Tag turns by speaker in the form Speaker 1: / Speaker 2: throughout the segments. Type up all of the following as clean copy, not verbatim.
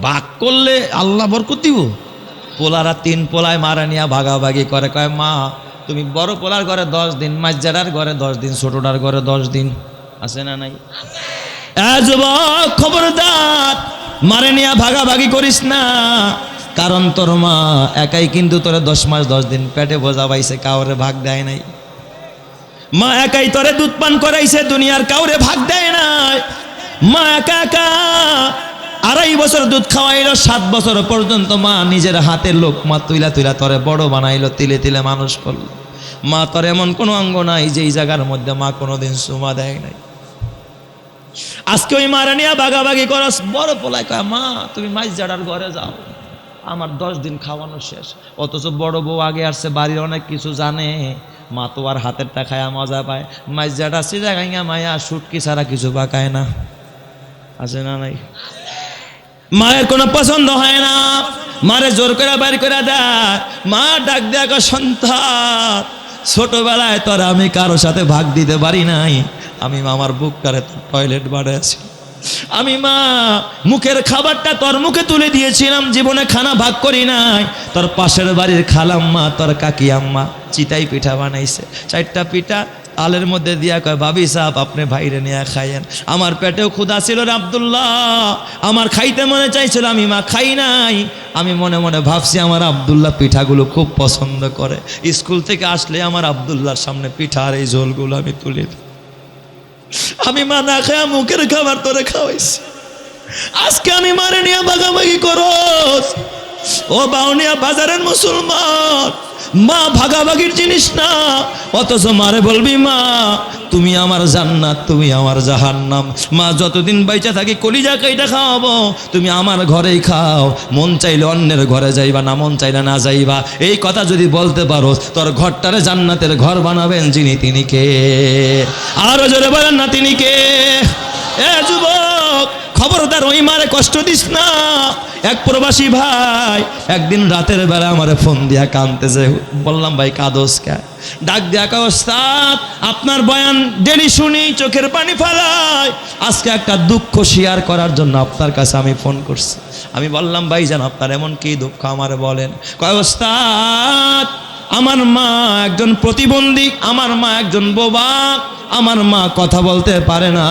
Speaker 1: ভাগ করলে আল্লাহ বরকত দিব। পোলারা 3 পোলায় মারা নিয়া ভাগাভাগি করে, কয় মা তুমি বড় পোলার ঘরে 10 দিন, মাঝজাটার ঘরে 10 দিন, ছোটটার ঘরে 10 দিন। আছে না নাই? যুবক খবরদার, মারে নিয়া ভাগাভাগি করিস না, কারণ তোর মা একাই কিন্তু তোরে 10 মাস 10 দিন পেটে বোঝা পাইছে, কাউরে ভাগ দেয় নাই। মা একাই তোরে দুধ পান করাইছে, দুনিয়ার কাউরে ভাগ দেয় নাই। মা একা একা 2.5 বছর দুধ খাওয়াইলো, 7 বছর পর্যন্ত মা নিজের হাতের লোকমা তুইলা তুইলা তোরে বড় বানাইলো, তিলে তিলে মানুষ করলো। মা তোর এমন কোনো অঙ্গ নাই যেই জায়গার মধ্যে মা কোনোদিন সুমা দেয় নাই। আজকে ওই মারা নিয়া ভাগাভাগি করস। বড় পোলায় কয় মা তুমি মাইজাডার ঘরে যাও, আমার 10 দিন খাওয়ানো শেষ। অথচ বড় বউ আগে আসছে, বাড়ির অনেক কিছু জানে। মা তো আর হাতেরটা খায়া মজা পায়, মাইজাডা সিজা গাইয়া মায়া সুটকি ছাড়া কিছু বাকায় না। আছে না নাই? মায়ের কোনো পছন্দ হয় না, মারে জোর করে বাইর করে দেয়। মা ডাক দেয়া সন্তান, ছোটবেলায় তোর আমি কারো সাথে ভাগ দিতে পারি নাই। আমি আমার বুকটারে টয়লেট বাড়াইছি, আমি মা মুখের খাবারটা তোর মুখে তুলে দিয়েছিলাম, জীবনে খানা ভাগ করি নাই। তোর পাশের বাড়ির খালাম্মা, তোর কাকি আম্মা চিতাই পিঠা বানাইছে, 4টা পিঠা তালের মধ্যে দিয়া কয় ভাবি সাহেব আপনি ভাইরে নিয়ে খাইয়েন। আমার পেটেও ক্ষুধা ছিল রে আব্দুল্লাহ, আমার খাইতে মনে চাইছিল, আমি মা খাই নাই। আমি মনে মনে ভাবছি আমার আব্দুল্লাহ পিঠাগুলো খুব পছন্দ করে, স্কুল থেকে আসলে আমার আব্দুল্লাহর সামনে পিঠা আর এই ঝোলগুলো আমি তুলে দিই। আমি মা না খায়া মুখের খাবার তোরে খাওয়াইছি, আজকে আমি মারে নিয়ে ভাগাভাগি করস। ও বাউনিয়া বাজারের মুসলমান, মা ভাগাভাগির জিনিস না। অথচ মারে বলবি মা তুমি আমার জান্নাত, তুমি আমার জাহান্নাম। মা যতদিন বাইচা থাকি কলিজা কাইটা খাওয়াবো, তুমি আমার ঘরেই খাও, মন চাইলে অন্যের ঘরে যাইবা না, মন চাইলে না যাইবা। এই কথা যদি বলতে পারো, তোর ঘরটারে জান্নাতের ঘর বানাবেন যিনি, তিনি কে? আরো জোরে বলেন না, তিনি কে? এ যুবক খবরদার, ওই মারে কষ্ট দিস না। এক প্রবাসী ভাই একদিন রাতের বেলা আমারে ফোন দিয়া কাঁদতেছে। বললাম ভাই কাঁদোস কে? ডাক দিয়া কয় ওস্তাদ আপনার বয়ান ডেলি শুনি, চোখের পানি ফেলায়, আজকে একটা দুঃখ শেয়ার করার জন্য আপনার কাছে আমি ফোন করছি। আমি বললাম ভাইজান আপনার এমন কি দুঃখ আমারে বলেন। কয় ওস্তাদ আমার মা একজন প্রতিবন্ধী, আমার মা একজন বোবা, আমার মা কথা বলতে পারে না।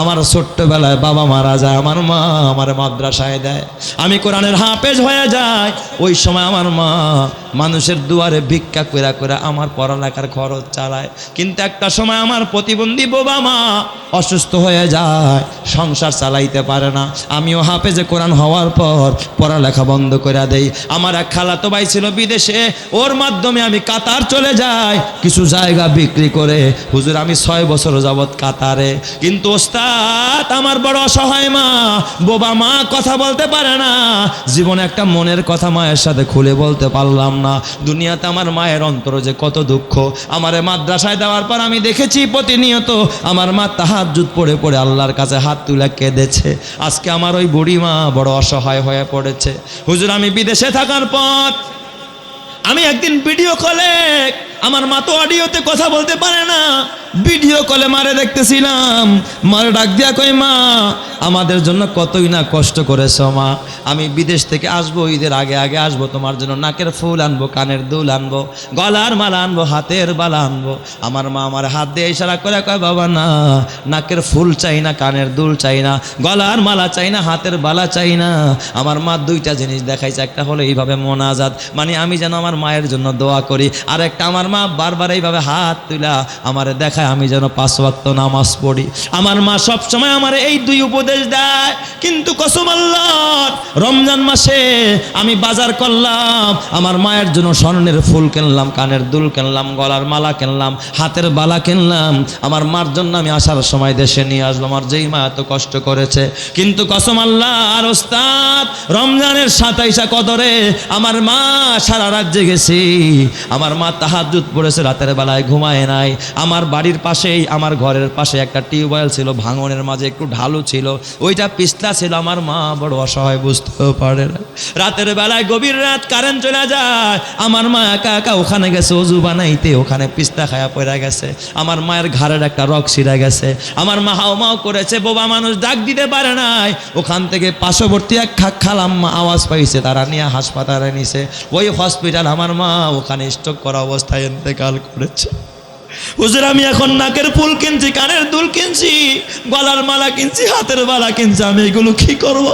Speaker 1: আমার ছোট্টবেলায় বাবা মারা যায়, আমার মা আমার মাদ্রাসায় দেয়, আমি কোরআনের হাফেজ হয়ে যাই। ওই সময় আমার মা মানুষের দুয়ারে ভিক্ষা করে করে আমার পড়ালেখার খরচ চালায়। কিন্তু একটা সময় আমার প্রতিবন্ধী বোবা মা অসুস্থ হয়ে যায়, সংসার চালাইতে পারে না। আমিও হাফেজে কোরআন হওয়ার পর পড়ালেখা বন্ধ করে দেই। আমার এক খালাতো ভাই ছিল বিদেশে, ওর মাধ্যমে আমি কাতার চলে যাই কিছু জায়গা বিক্রি করে। হুজুর আমি 6 বছর যাবৎ কাতারে। কিন্তু ওস্তাদ আমার বড় অসহায় মা, বোবা মা, কথা বলতে পারে না। জীবনে একটা মনের কথা মায়ের সাথে খুলে বলতে পারলাম না। দুনিয়াতে আমার মায়ের অন্তর যে কত দুঃখ। আমারে মাদ্রাসায় দেওয়ার পর আমি দেখেছি প্রতিনিয়ত আমার মা তাহাজ্জুদ পড়ে পড়ে আল্লাহর কাছে হাত তুলে কেঁদেছে। আজকে আমার ওই বুড়ি মা বড় অসহায় হয়ে পড়েছে। হুজুর আমি বিদেশে থাকার পর আমি একদিন ভিডিও কলে, আমার মা তো অডিওতে কথা বলতে পারে না, ভিডিও কলে মারে দেখতেছিলাম। মারে ডাক দিয়া কই মা আমাদের জন্য কতই না কষ্ট করেছো মা, আমি বিদেশ থেকে আসবো, ঈদের আগে আগে আসবো, তোমার জন্য নাকের ফুল আনবো, কানের দুল আনবো, গলার মালা আনবো, হাতের বালা আনবো। আমার মা আমার হাত দিয়ে ইশারা করে কয় বাবা না, নাকের ফুল চাই না, কানের দুল চাই না, গলার মালা চাই না, হাতের বালা চাই না। আমার মা 2টা জিনিস দেখাইছে, একটা হলো এইভাবে মোনাজাত, মানে আমি যেন আমার মায়ের জন্য দোয়া করি, আর একটা আমার মা বারবার এইভাবে হাত তুলা আমারে দেখায় আমি যেন 5 ওয়াক্ত নামাজ পড়ি। আমার মা সব সময় আমার এই 2 উপদেশ দেয়। কিন্তু কসম আল্লাহর, রমজান মাসে আমি বাজার করলাম, আমার মায়ের জন্য স্বর্ণের ফুল কিনলাম, কানের দুল কিনলাম, গলার মালা কিনলাম, হাতের বালা কিনলাম। আমার মার জন্য আমি আসার সময় দেশে নিয়ে আসলাম, আর যেই মা এত কষ্ট করেছে। কিন্তু কসম আল্লাহর ওস্তাদ, রমজানের 27 কদরে আমার মা সারা রাত জেগেছি, আমার মা তাহাজ্জুদ পড়েছে, রাতের বেলায় ঘুমায় নাই। আমার বাড়ি বাড়ির পাশেই আমার ঘরের পাশে একটা টিউবওয়েল ছিল, ভাঙনের মাঝে একটু ঢালু ছিল, ওইটা পিছলা ছিল। আমার মা বড় অসহায়, বুঝতেও পারে না। রাতের বেলায় গভীর রাত কারেন্ট চলে যায়, আমার মা একা একা ওখানে গেছে অজু বানাইতে, ওখানে পিছলা খায়া পড়ে গেছে। আমার মায়ের ঘাড়ের একটা রক ছিঁড়ে গেছে। আমার মা হাও মাও করেছে, বোবা মানুষ ডাক দিতে পারে নাই। ওখান থেকে পার্শ্ববর্তী এক খালাম্মা আওয়াজ পাইছে, তারা নিয়ে হাসপাতালে নিছে। ওই হসপিটাল আমার মা ওখানে স্ট্রোক করা অবস্থায় ইন্তেকাল করেছে। হুজুর আমি এখন নাকের ফুল কিনছি, কানের দুল কিনছি, গলার মালা কিনছি, হাতের মালা কিনছি, আমি এগুলো কি করব?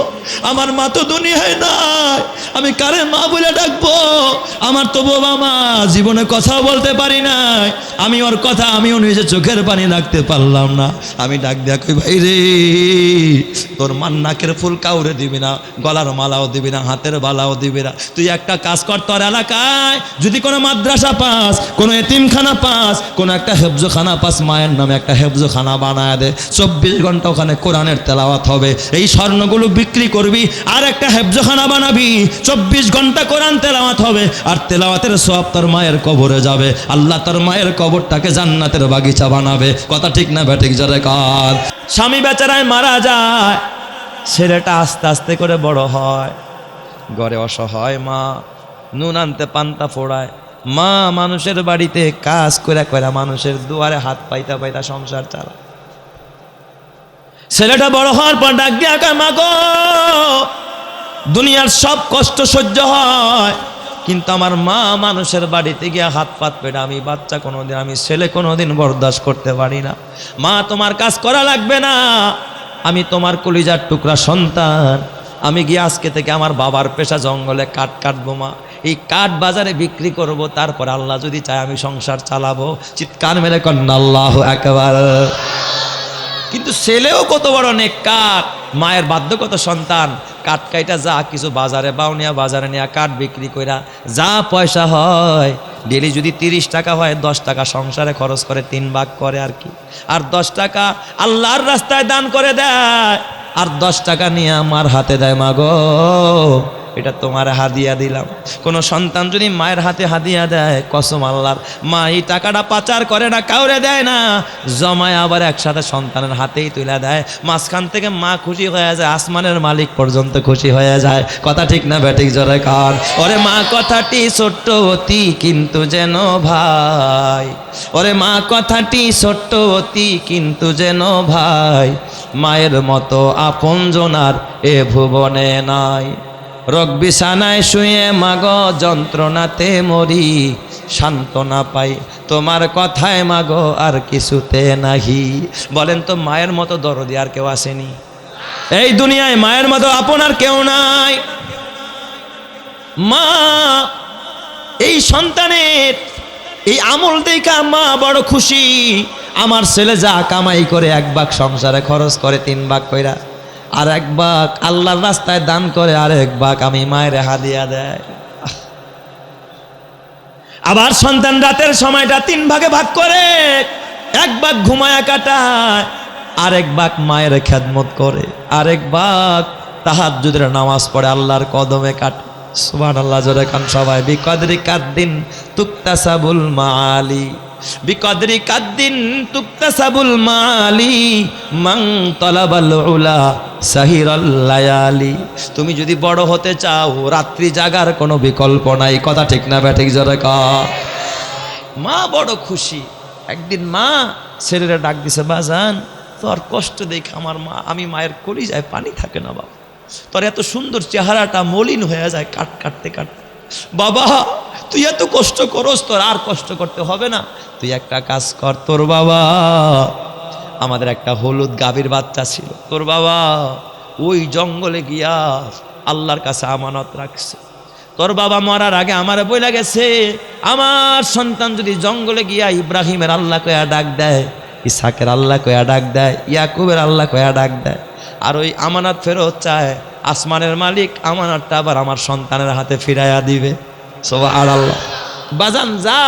Speaker 1: আমার মা তো দুনিয়ায় নাই, আমি কারে মা বলে ডাকবো? আমার তো বাবা মা, জীবনে কথাও বলতে পারি নাই। আমি ওর কথা, আমিও নিজে চোখের পানি রাখতে পারলাম না। আমি ডাক দিয়া কই, ভাই রে, তোর মান নাকের ফুল কাউরে দিবি না, গলার মালাও দিবি না, হাতের বালাও দিবি না। তুই একটা কাজ কর, তোর এলাকায় যদি কোনো মাদ্রাসা পাস, কোনো এতিমখানা পাস, কোনো একটা হেফজখানা পাস, মায়ের নামে একটা হেফজখানা বানায় দে। 24 ঘন্টা ওখানে কোরআনের তেলাওয়াত হবে। এই স্বর্ণগুলো বিক্রি করবি, আর একটা হেফজখানা বানাবি, 24 ঘন্টা কোরআন তেলাওয়াত হবে, আর তেলাওয়াতের সওয়াব তোর মায়ের কবরে যাবে। আল্লাহ তোর মায়ের কবরটাকে জান্নাতের বাগিচা বানাবে। কথা ঠিক না ব্যাঠিক? জোরে কার। স্বামী বেচারায় মারা যায়, ছেলেটা আস্তে আস্তে করে বড় হয়, ঘরে অসহায় মা, নুন আনতে পান্তা ফোড়ায়। মা মানুষের বাড়িতে কাজ করে করে মানুষের দুয়ারে হাত পাইতা পাইতা সংসার চালায়। ছেলেটা বড় হওয়ার পর ডাক দিয়া কয়, মা গো, দুনিয়ার সব কষ্ট সহ্য হয়, কিন্তু আমার মা মানুষের বাড়িতে গিয়া হাত পাত পেটা আমি বাচ্চা কোনোদিন, আমি ছেলে কোনোদিন বরদাস্ত করতে পারি না। মা তোমার কাজ করা লাগবে না, আমি তোমার কলিজার টুকরা সন্তান, আমি গিয়ে আজকে থেকে আমার বাবার পেশা জঙ্গলে কাঠ কাটবো মা, এই কাঠ বাজারে বিক্রি করব, তারপর আল্লাহ যদি চায় আমি সংসার চালাবো। চিৎকার মেরে কন্যা আল্লাহু আকবার। কিন্তু ছেলেও কত বড় নেককার, মায়ের বাধ্যগত সন্তান, কাঠ কাইটা যা কিছু বাজারে বাউনিয়া বাজারে নিয়ে কাঠ বিক্রি কইরা যা পয়সা হয়, ডেলি যদি 30 টাকা হয়, 10 টাকা সংসারে খরচ করে, 3 ভাগ করে আর কি, আর 10 টাকা আল্লাহর রাস্তায় দান করে দেয়, আর 10 টাকা নিয়ে আমার হাতে দেয়, মা গো এটা তোমার হাদিয়া দিলাম। কোনো সন্তান যদি মায়ের হাতে হাদিয়া দেয়, কসম আল্লাহর, মা এই টাকাটা পাচার করে না, কাউরে দেয় না, জমায় আবার একসাথে সন্তানের হাতেই তুলে দেয়। মাঝখান থেকে মা খুশি হয়ে যায়, আসমানের মালিক পর্যন্ত খুশি হয়ে যায়। কথা ঠিক না ব্যাটিক? জোরে কার। ওরে মা কথাটি ছোট্ট অতি কিন্তু যেন ভাই, ওরে মা কথাটি ছোট্ট অতি কিন্তু যেন ভাই, মায়ের মতো আপনজনার এ ভুবনে নাই। রোগ বিছানায় শুয়ে মাগো যন্ত্রণাতে মরি, সান্ত্বনা পাই তোমার কথায় মাগো আর কিছুতে নাহি। বলেন তো, মায়ের মতো দরদি আর কেউ আসেনি এই দুনিয়ায়? মায়ের মতো আপন আর কেউ নাই। মা এই সন্তানের এই আমল দেখা মা বড় খুশি। আমার ছেলে যা কামাই করে 1 ভাগ সংসারে খরচ করে, 3 ভাগ কইরা, আর 1 ভাগ আল্লাহর রাস্তায় দান করে, আর 1 ভাগ আমি মায়ের হাদিয়া দেয়। আবার সন্তান রাতের সময়টা 3 ভাগে ভাগ করে, 1 ভাগ ঘুমায়া কাটায়, আর 1 ভাগ মায়ের খেদমত করে, আর 1 ভাগ তাহাজ্জুদের নামাজ পড়ে আল্লাহর কদমে কাটে। সুবহানাল্লাহ, জোরে কান সবাই। বিকদরি কাদ্দিন তুকতাসাবুল মাআলি, বিকদরি কাদ্দিন তুকতাসাবুল মাআলি, মান তালাবাল উলা সাহিরাল লায়ালি। তুমি যদি বড় হতে চাও, রাত্রি জাগার কোনো বিকল্প নাই। কথা ঠিক না ব্যাঠিক? জোরে কর। মা বড় খুশি। একদিন মা ছেলেরা ডাক দিছে, বাজান তোর কষ্ট দেখে আমার মা, আমি মায়ের কলিজায় পানি থাকে না বাবা, তোর এত সুন্দর চেহারাটা মলিন হয়ে যায় কাট কাটতে কাটতে। বাবা তুই এত কষ্ট করস, তোর আর কষ্ট করতে হবে না, তুই একটা কাজ কর, তোর বাবা, আমাদের একটা হলুদ গাভীর বাচ্চা ছিল, তোর বাবা ওই জঙ্গলে গিয়া আল্লাহর কাছে আমানত রাখছে। তোর বাবা মরার আগে আমারে বইলা গেছে, আমার সন্তান যদি জঙ্গলে গিয়া ইব্রাহিমের আল্লাহ কয়া ডাক দেয়, ইসাকের আল্লাহ কয়া ডাক দেয়, ইয়াকুবের আল্লাহ কয়া ডাক দেয়, আর ওই আমানত ফেরত চায়, আসমানের মালিক আমানতটা আবার আমার সন্তানের হাতে ফিরাইয়া দিবে। সুবহানাল্লাহ। বাজান যা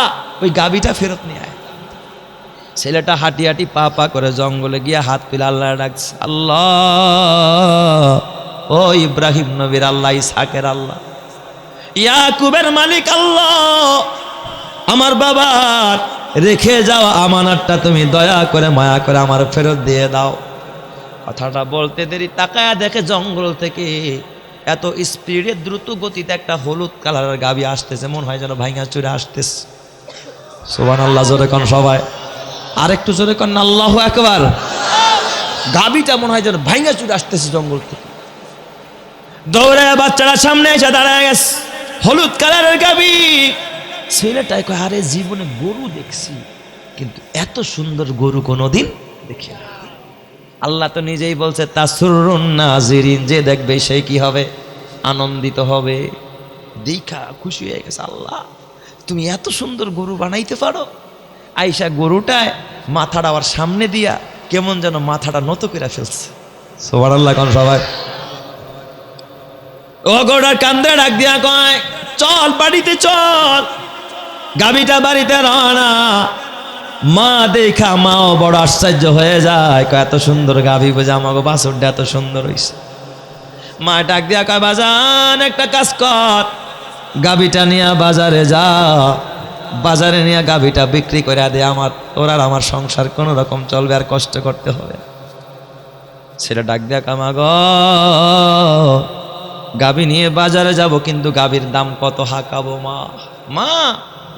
Speaker 1: ওই গাভীটা ফেরত নিয়ে আয়। ছেলেটা হাঁটি হাঁটি পা পা করে জঙ্গলে গিয়া হাত তুলে আল্লাহ ডাকছে, আল্লাহ, ও ইব্রাহিম নবীর আল্লাহ, ইসহাকের আল্লাহ, ইয়াকুবের মালিক আল্লাহ, আমার বাবার রেখে যাওয়া আমানতটা তুমি দয়া করে মায়া করে আমার ফেরত দিয়ে দাও। কথাটা বলতে দেরি তাকায়া দেখে জঙ্গল থেকে এত স্পিডে দ্রুত গতিতে একটা হলুদ কালারের গাভী আসতেছে, মনে হয় যেন ভাইঙা চুরে আসতেছে। সুবহানাল্লাহ জোরে কোন সবাই, আরেকটু জোরে কোন আল্লাহু আকবার। গাভীটা মনে হয় যেন ভাইঙা চুরে আসতেছে জঙ্গল থেকে। দৌড়ে বাচ্চারা সামনে এসে দাঁড়ায় গেছে, হলুদ কালারের গাভী। ছেলেটাই কয় আরে জীবনে গরু দেখছি কিন্তু এত সুন্দর গরু কোনোদিন দেখি না। আল্লাহ তো নিজেই বলছে তাসুরুন নাজিরিন, যে দেখবে সে কি হবে, আনন্দিত হবে। দেখা খুশি হয়ে গেছে, আল্লাহ তুমি এত সুন্দর গরু বানাইতে পারো। আইসা গরুটায় মাথাটা আবার সামনে দিয়া কেমন যেন মাথাটা নত করে ফেলছে। সুবহানাল্লাহ কোন সবাই। ও গরুটার কান্দে ডাক দিয়া কয় চল বাড়িতে চল। গাভীটা বাড়িতে রওনা। মা দেখা মাও বড় আশ্চর্য হয়ে যায়, কয় এত সুন্দর গাভী বোঝা আমাকে বাছুরটা এত সুন্দর হইছে। মা ডাক দিয়া কয় বাজান একটা কাজ কর, গাভীটা নিয়ে বাজারে যা, বাজারে নিয়ে গাভীটা বিক্রি করে দে, আমার তোর আর আমার সংসার কোনো রকম চলবে, আর কষ্ট করতে হবে। ছেলে ডাক দিয়া কয় মা গো গাভী নিয়ে বাজারে যাব কিন্তু গাভীর দাম কত হাঁকাবো মা। মা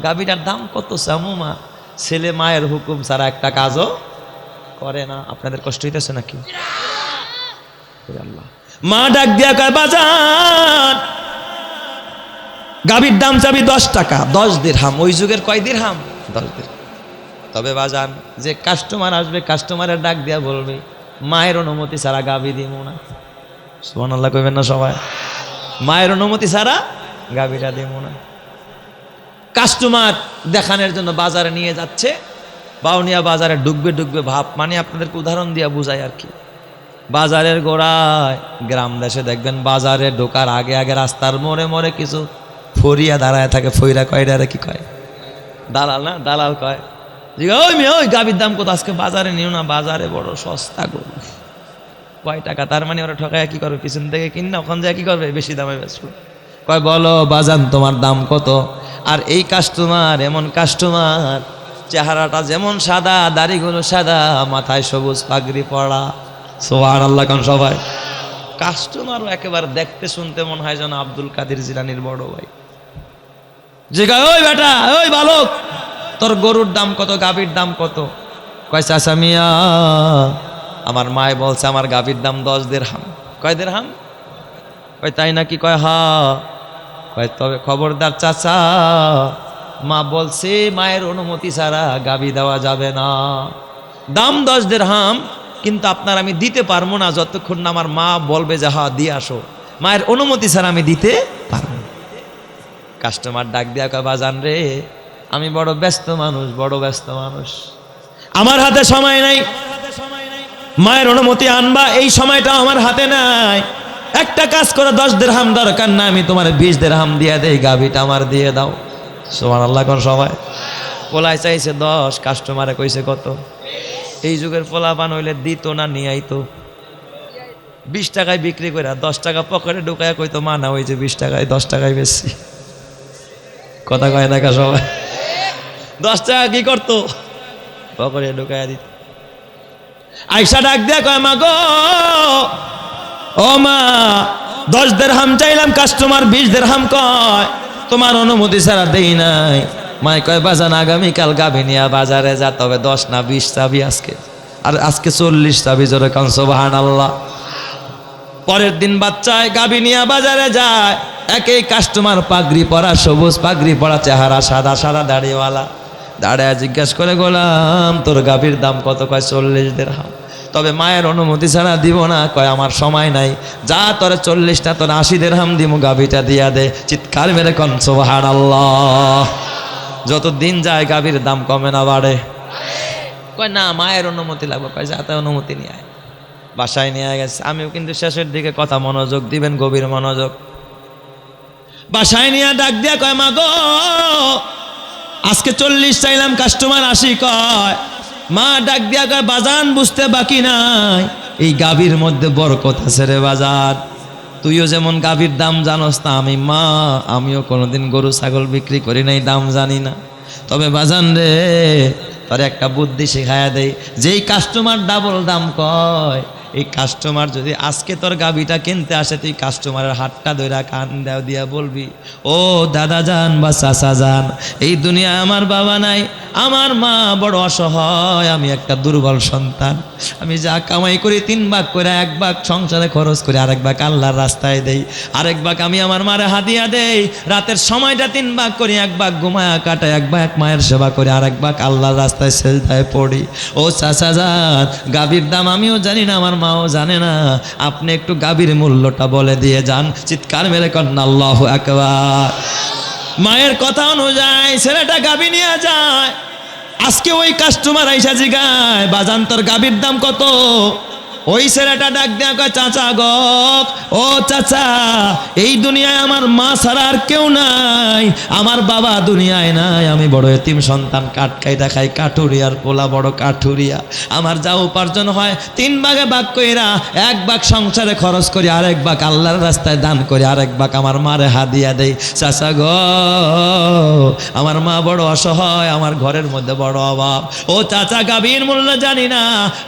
Speaker 1: গাভীটার দাম কত চামু মা। ছেলে মায়ের হুকুম ছাড়া একটা কাজও করে না। আপনাদের কষ্ট হইতেছে নাকি? আল্লাহ। মা ডাক দিয়া কয় বাজার গাভীর দাম চাবি 10 টাকা, 10 দিরহাম। ওই যুগের কয় দিরহাম? 10 দিরহাম। তবে বাজান যে কাস্টমার আসবে কাস্টমারের ডাক দিয়া বলবে মায়ের অনুমতি ছাড়া গাভী দিব না। সুবহানাল্লাহ কইবেন না সবাই? মায়ের অনুমতি ছাড়া গাভীটা দিব না। কাস্টমার দেখানোর জন্য বাজারে নিয়ে যাচ্ছে, বাউনিয়া বাজারে ডুববে ভাব, মানে আপনাদেরকে উদাহরণ দিয়া বুঝাই আর কি। বাজারের গোড়ায় গ্রাম দেশে দেখবেন বাজারে ঢোকার আগে আগে রাস্তার মোড়ে মোড়ে কিছু ফরিয়া দাঁড়ায় থাকে। ফইরা কয়ডারে কি কয়? দালাল না? দালাল কয় ওই মেয়ে ওই গাভীর দাম কত, আজকে বাজারে নিও না, বাজারে বড় সস্তা গরু। কয় টাকা? তার মানে ওরা ঠকায় কি করবে, পিছন থেকে কিনা ওখান যায় কি করবে, বেশি দামে বেচবে। কয় বলো বাজান তোমার দাম কত? আর এই কাস্টমার এমন কাস্টমার, চেহারাটা যেমন সাদা, দাড়িগুলো সাদা, মাথায় সবুজ পাগড়ি পড়া। সুবহানাল্লাহ কোন সবাই। কাস্টমারও একেবারে দেখতে শুনতে মনে হয় যেন আব্দুল কাদের জিলানীর বড় ভাই। যে ওই বেটা ওই বালক তোর গরুর দাম কত, গাভীর দাম কত? কয় চাচা মিয়া আমার মায় বলছে আমার গাভীর দাম 10 দিরহাম। কয় দিরহাম? কয় তাই নাকি? কয় হা। কয় তবে খবরদার চাচা, মা বলছে মায়ের অনুমতি ছাড়া গাভী দেওয়া যাবে না। দাম 10 দিরহাম, কিন্তু আপনার আমি দিতে পারবো না যতক্ষণ না আমার মা বলবে যে হা দিয়ে আসো। মায়ের অনুমতি ছাড়া আমি দিতে পারবো না। কাস্টমার ডাক দিয়া কয় বাজান রে আমি বড় ব্যস্ত মানুষ, বড় ব্যস্ত মানুষ, আমার হাতে সময় নাই, মায়ের অনুমতি আনবা এই সময়টা আমার হাতে নাই। একটা কাজ করে 10 দিরহাম দরকার না, আমি তোমার 20 দিরহাম দিয়ে দেই, গাভীটা আমার দিয়ে দাও। সুবহানাল্লাহ কোন সবাই। পোলাই চাইছে 10, কাস্টমারে কইছে কত? এই যুগের পোলাপান হইলে দিত না, নিয়ে আইতো। 20 টাকায় বিক্রি করে 10 টাকা পকেটে ঢুকায় কইতো মা না ওই যে 20 টাকায় 10 টাকায় বেশি। কথা কয় না কা সবাই? 10 টাকা কি করতো? পকেটে ঢুকায় দিত। আয়সা ডাক দেয়া কয় মা গো ও মা 10 দিরহাম চাইলাম, কাস্টমার 20 দিরহাম কয়, তোমার অনুমতি ছাড়া দেই নাই। মাই কয় বাজান আগামীকাল গাভী নিয়া বাজারে যা, তবে 10 না 20 চাবি আজকে, আর আজকে 40 চাবি। জোরে কান সুবহানাল্লাহ। পরের দিন বাচ্চায় গাভী নিয়া বাজারে যায়, একই কাস্টমার পাগড়ি পরা, সবুজ পাগড়ি পরা, চেহারা সাদা সাদা দাড়িওয়ালা, দাঁড়ায় জিজ্ঞাসা করে গোলাম তোর গাভীর দাম কত? কয় 40 দিরহাম। তবে মায়ের অনুমতি ছাড়া দিব না। কয় আমার সময় নাই, যা তোর 40টা তোর 80 দিরহাম দিমু, গাভীটা দিয়া দে। চিৎকার মেরে কোন সুবহানাল্লাহ। যত দিন যায় গাভীর দাম কমে না বাড়ে? কয় না মায়ের অনুমতি লাগবে। কয় যাতে অনুমতি নিয়ে আয়। বাসায় নিয়ে গেছে। আমিও কিন্তু শেষের দিকে কথা মনোযোগ দিবেন, গভীর মনোযোগ। বাসায় নিয়ে ডাক দিয়া কয় মা গো আজকে 40 চাইলাম, কাস্টমার 80 কয়। মা ডাক দিয়া কয় বাজান বুঝতে বাকি নাই, এই গাভীর মধ্যে বরকত আছে রে বাজার। তুইও যেমন গাভীর দাম জানোস না, আমি মা আমিও কোনোদিন গরু ছাগল বিক্রি করি নাই, দাম জানি না। তবে বাজান রে তোর একটা বুদ্ধি শেখায়া দেই, যেই কাস্টমার ডাবল দাম কয়, এই কাস্টমার যদি আজকে তোর গাবিটা কিনতে আসে, তুই কাস্টমারের হাতটা ধইরা কান দেও দিয়া বলবি, ও দাদা যান বা চাচা যান, এই দুনিয়ায় আমার বাবা নাই, আমার মা বড় অসহায়, আমি একটা দুর্বল সন্তান, আমি যা কামাই করি 3 ভাগ করে 1 ভাগ সংসারে খরচ করি, আরেক ভাগ আল্লাহর রাস্তায় দেই, আরেক ভাগ আমি আমার মারে হাদিয়া দেই, রাতের সময়টা 3 ভাগ করি, 1 ভাগ ঘুমায়া কাটাই, 1 ভাগ মায়ের সেবা করি, আরেক ভাগ আল্লাহর রাস্তায় সেজদায় পড়ি। ও চাচা যান, গাভীর দাম আমিও জানি না, আমার মাও জানে না, আপনি একটু গাভীর মূল্যটা বলে দিয়ে যান। চিৎকার মেরে করেন আল্লাহু আকবার। মায়ের কথা অনুযায়ী ছেলেটা গাভী নিয়ে যায়। আজকে ওই কাস্টমার আইসা জিগায়, বাজান তোর গাভীর দাম কত? ওই ছেলেটা ডাক দেয়া কয়, চাচা গো, ও চাচা, এই দুনিয়ায় আমার মা ছাড়া আর কেউ নাই, আমার বাবা দুনিয়ায় নাই, আমি বড় এতিম সন্তান, কাঠ খাইটা খাই, কাঠুরিয়ার পোলা, বড় কাঠুরিয়া, আমার যা উপার্জন হয় 3 ভাগে ভাগ কইরা 1 ভাগ সংসারে খরচ করি, আরেক ভাগ আল্লাহর রাস্তায় দান করি, আরেক ভাগ আমার মারে হাদিয়া দেই। চাচা গো, আমার মা বড় অসহায়, আমার ঘরের মধ্যে বড় অভাব। ও চাচা, গাভীর মূল্য জানি না,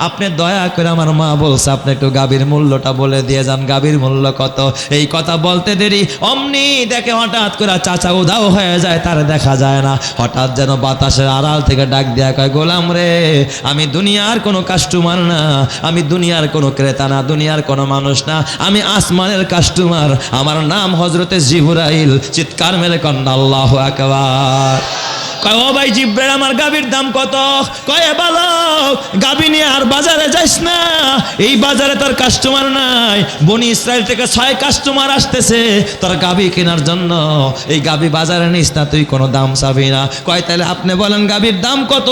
Speaker 1: আপনি দয়া করে, আমার মা বলছে আপনি একটু গাভীর মূল্যটা বলে দিয়ে যান, গাভীর মূল্য কত? এই কথা বলতে দেরি অমনি দেখে হঠাৎ করে চাচা উধাও হয়ে যায়, তার দেখা যায় না। হঠাৎ যেন বাতাসের আড়াল থেকে ডাক দেয়া কয়, গোলাম রে, আমি দুনিয়ার কোনো কাস্টমার না, আমি দুনিয়ার কোনো ক্রেতা না, দুনিয়ার কোনো মানুষ না, আমি আসমানের কাস্টমার, আমার নাম হযরতে জিবরাইল। চিৎকার মেরে কন্যা আল্লাহু আকবার। কয়, ও ভাই জিব্রাইল, আমার গাভীর দাম কত? কয়, বালক, গাভী নিয়ে আর বাজারে যাইস না, এই বাজারে তোর কাস্টমার নাই, বনি ইসরায়েল থেকে 6 কাস্টমার আসতেছে তোর গাভী কেনার জন্য, এই গাভী বাজারে নিস না, তুই কোনো দাম চাবি না। কয়, তাহলে আপনি বলেন গাভীর দাম কত?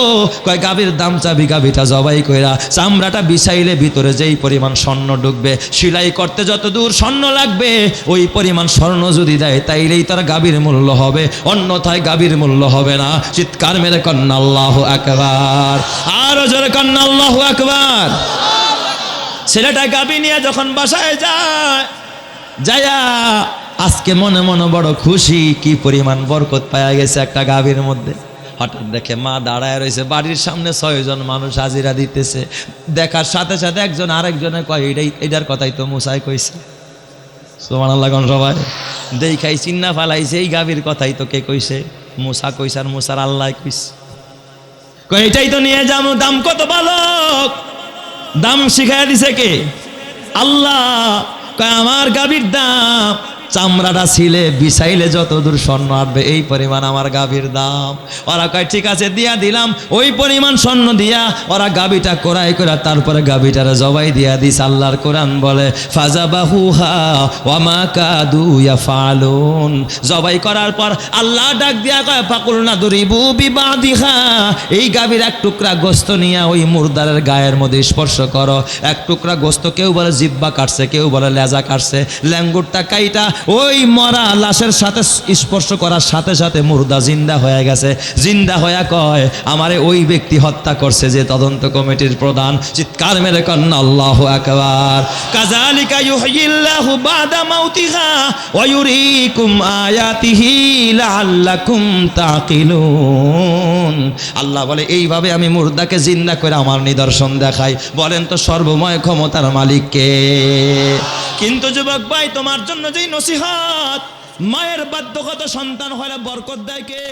Speaker 1: কয়, গাভীর দাম চাবি, গাভীটা জবাই কইরা চামড়াটা বিছাইলে ভিতরে যেই পরিমাণ স্বর্ণ ঢুকবে, সেলাই করতে যত দূর স্বর্ণ লাগবে, ওই পরিমাণ স্বর্ণ যদি দেয়, তাইলেই তার গাভীর মূল্য হবে, অন্যথায় গাভীর মূল্য হবে না। চিৎকার মেরে কন্যা আল্লাহু আকবার। আরো জোরে কন্যা আল্লাহু আকবার। ছেলেটা গাভী নিয়ে যখন বাসায় যায়, যায়া আজকে মনে মনে বড় খুশি, কি পরিমাণ বরকত পাওয়া গেছে একটা গাভীর মধ্যে। হঠাৎ দেখে মা দাঁড়ায় রয়েছে, বাড়ির সামনে 6 জন মানুষ হাজিরা দিতেছে। দেখার সাথে সাথে একজন আরেকজনে কয়, এটার কথাই তো মুসাই কইছে। সুবহানাল্লাহ কোন সবাই দেখাই চিন্না ফালাইছে, এই গাভীর কথাই তো কে কইছে? মুসা কইছে, আর মুসার আল্লাহ কইছে। কয়, এটাই তো নিয়ে যাবো। দাম কত বালক? দাম শিখাইয়া দিছে কে? আল্লাহ। কয়, আমার গাভীর দাম চামড়াটা ছিলে বিছাইলে যত দূর স্বর্ণ আসবে, এই পরিমাণ আমার গাভীর দাম। ওরা কয়, ঠিক আছে, দিয়া দিলাম। ওই পরিমাণ স্বর্ণ দিয়া ওরা গাভীটা কোরাই করে তারপরে গাভীটারে জবাই দিয়া দিস। আল্লাহর কোরআন বলে, ফাজাবাহুহা ওয়া মা কাদু ইয়াফালুন। জবাই করার পর আল্লাহ ডাক দিয়া কয়, ফাকুলনা দুরিবু বিবাদিহা। এই গাভীর 1 টুকরা গোস্ত নিয়ে ওই মুর্দারের গায়ের মধ্যে স্পর্শ করো। 1 টুকরা গোস্ত, কেউ বলে জিহ্বা কাটছে, কেউ বলে লেজা কাটছে, ল্যাঙ্গুরটা কাইটা ওই মরা লাশের সাথে স্পর্শ করার সাথে সাথে মুর্দা জিন্দা হয়ে গেছে। জিন্দা হয়ে কয়, আমারে ওই ব্যক্তি হত্যা করছে যে তদন্ত কমিটির প্রধান। চিৎকার মেরে কন্যা আল্লাহু আকবার। কাযালিকা ইউহয়িল্লাহু বাদা মাউতিহা ওয়া ইউরিকুম আয়াতিহি লাআল্লাকুম তাকিলুন। আল্লাহ বলে, এইভাবে আমি মুর্দাকে জিন্দা করে আমার নিদর্শন দেখাই। বলেন তো সর্বময় ক্ষমতার মালিক কে? কিন্তু যুবক ভাই, তোমার জন্য যেই নসিহত, মায়ের বাধ্যগত সন্তান হলে বরকত দেয় কে?